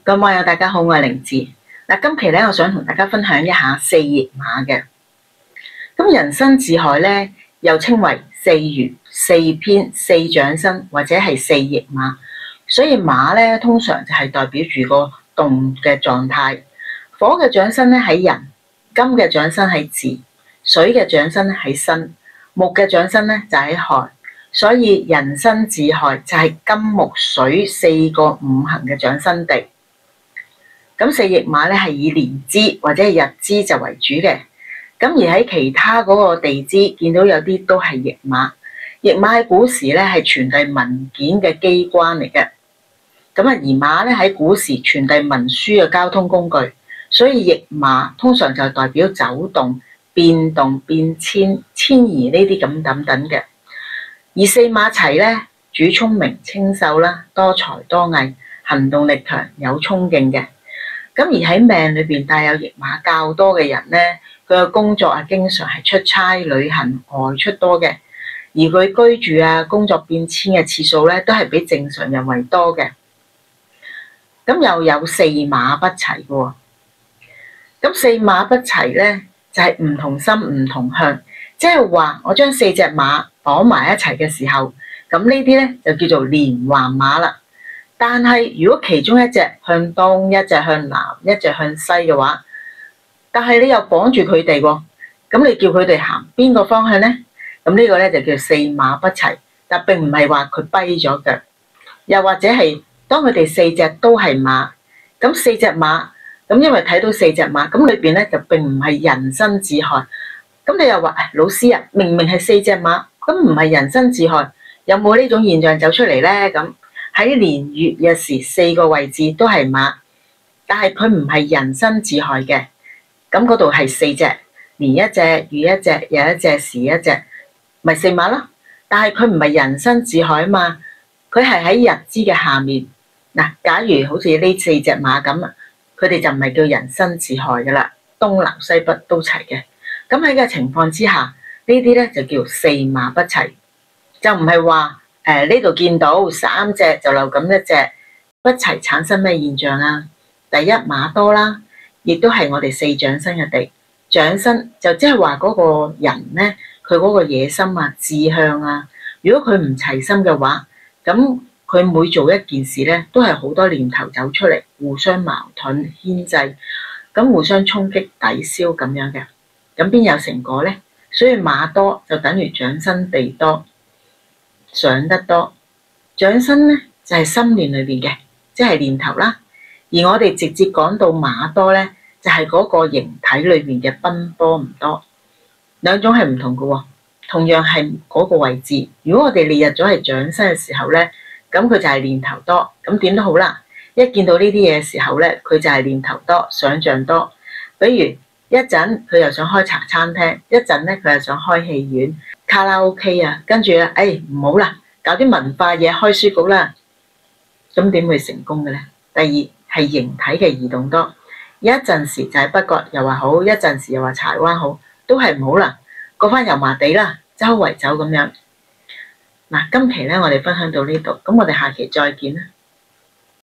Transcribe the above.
各位網友大家好，我係靈芝。今期咧，我想同大家分享一下四驛馬嘅。咁人生字海咧，又稱為四隅、四偏、四長身或者係四驛馬。所以馬咧，通常就係代表住個動嘅狀態。火嘅長身咧喺人，金嘅長身喺巳，水嘅長身喺申，木嘅長身咧就喺亥。所以人生字亥就係金木水四個五行嘅長身地。咁四驛馬咧係以年支或者係日支就為主嘅。咁而喺其他嗰個地支見到有啲都係驛馬。驛馬喺古時咧係傳遞文件嘅機關嚟嘅。咁而馬咧喺古時傳遞文書嘅交通工具，所以驛馬通常就代表走動、變動、變遷、遷移呢啲咁等等嘅。而四馬齊咧，主聰明、清秀啦，多才多藝，行動力強，有衝勁嘅。咁而喺命裏邊帶有驛馬較多嘅人咧，佢嘅工作經常係出差、旅行、外出多嘅，而佢居住工作變遷嘅次數咧，都係比正常人為多嘅。咁又有四馬不齊嘅喎。咁四馬不齊咧，就係唔同心唔同向，即係話我將四隻馬綁埋一齊嘅時候，咁呢啲咧就叫做連環馬啦。但係如果其中一隻向東，一隻向南，一隻向西嘅話，但係你又綁住佢哋喎，咁你叫佢哋行邊個方向咧？咁呢個咧就叫四馬不齊，但並唔係話佢跛咗腳，又或者係當佢哋四隻都係馬，咁四隻馬，咁因為睇到四隻馬，咁裏邊咧就並唔係人生字亥。咁你又話老師啊，明明係四隻馬，咁唔係人生字亥，有冇呢種現象走出嚟咧？咁喺年月日時四個位置都係馬，但係佢唔係人生字亥嘅。咁嗰度係四隻，年一隻，月一隻，日一隻，時一隻，咪四馬咯。但係佢唔係人生字亥啊嘛，佢係喺日支嘅下面。嗱，假如好似呢四隻馬咁啊，佢哋就唔係叫人生字亥噶啦，東南西北都齊嘅。咁喺個情況之下，呢啲咧就叫四馬不齊，就唔係話呢度見到三隻就留咁一隻不齊，產生咩現象啊？第一，馬多啦，亦都係我哋四長身嘅地。長身就即係話嗰個人咧，佢嗰個野心啊、志向啊，如果佢唔齊心嘅話，咁佢每做一件事咧，都係好多念頭走出嚟，互相矛盾牽制，咁互相衝擊抵消咁樣嘅。咁邊有成果咧？所以馬多就等於長身地多，想得多。長身咧就係心念裏邊嘅，即係念頭啦。而我哋直接講到馬多咧，就係嗰個形體裏面嘅奔波唔多。兩種係唔同嘅喎，同樣係嗰個位置。如果我哋列入咗係長身嘅時候咧，咁佢就係念頭多。咁點都好啦，一見到呢啲嘢嘅時候咧，佢就係念頭多，想像多。比如一陣佢又想開茶餐廳，一陣咧佢又想開戲院、卡拉 OK 啊，跟住咧，唔好啦，搞啲文化嘢，開書局啦，咁點會成功嘅咧？第二係形體嘅移動多，一陣時就喺北角又話好，一陣時又話柴灣好，都係唔好啦，過翻油麻地啦，周圍走咁樣。嗱，今期咧我哋分享到呢度，咁我哋下期再見啦。